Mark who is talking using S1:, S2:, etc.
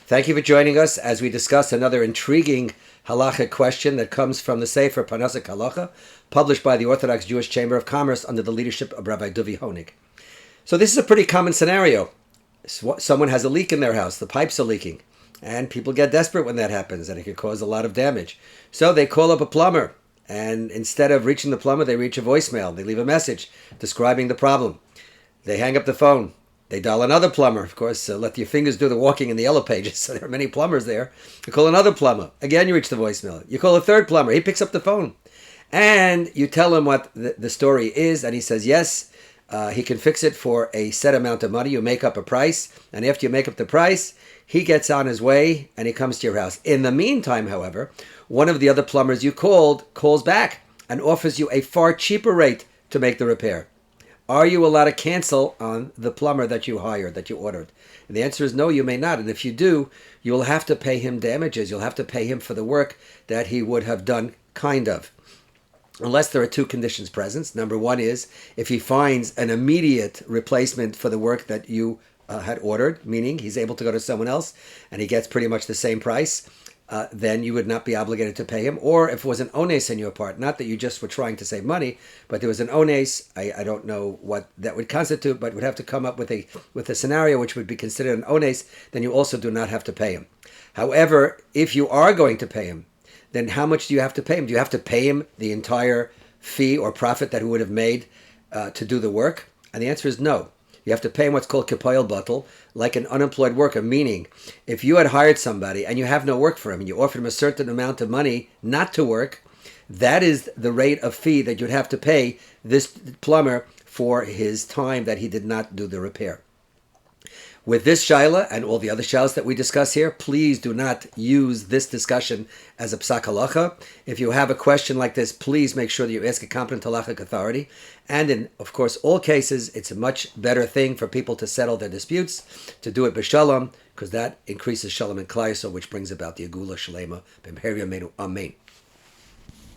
S1: Thank you for joining us as we discuss another intriguing halachic question that comes from the Sefer Parnasik Halacha, published by the Orthodox Jewish Chamber of Commerce under the leadership of Rabbi Duvi Honig. So this is a pretty common scenario. Someone has a leak in their house, the pipes are leaking, and people get desperate when that happens, and it can cause a lot of damage. So they call up a plumber, and instead of reaching the plumber, they reach a voicemail. They leave a message describing the problem. They hang up the phone. They dial another plumber. Of course, let your fingers do the walking in the yellow pages. So there are many plumbers there. You call another plumber. Again, you reach the voicemail. You call a third plumber. He picks up the phone. And you tell him what the story is. And he says, yes, he can fix it for a set amount of money. You make up a price. And after you make up the price, he gets on his way and he comes to your house. In the meantime, however, one of the other plumbers you called calls back and offers you a far cheaper rate to make the repair. Are you allowed to cancel on the plumber that you hired, that you ordered? And the answer is no, you may not. And if you do, you will have to pay him damages. You'll have to pay him for the work that he would have done, kind of. Unless there are two conditions present. Number one is if he finds an immediate replacement for the work that you had ordered, meaning he's able to go to someone else and he gets pretty much the same price, then you would not be obligated to pay him. Or if it was an ones on your part, not that you just were trying to save money, but there was an ones, I don't know what that would constitute, but would have to come up with a scenario which would be considered an ones, then you also do not have to pay him. However, if you are going to pay him, then how much do you have to pay him? Do you have to pay him the entire fee or profit that he would have made to do the work? And the answer is no. You have to pay him what's called kipoil batel, like an unemployed worker, meaning if you had hired somebody and you have no work for him and you offered him a certain amount of money not to work, that is the rate of fee that you'd have to pay this plumber for his time that he did not do the repair. With this shaila and all the other shailas that we discuss here, please do not use this discussion as a psak halacha. If you have a question like this, please make sure that you ask a competent halachic authority. And in, of course, all cases, it's a much better thing for people to settle their disputes, to do it b'shalom, because that increases shalom and klal Yisrael, which brings about the agula shalema b'mher yameinu. Amen.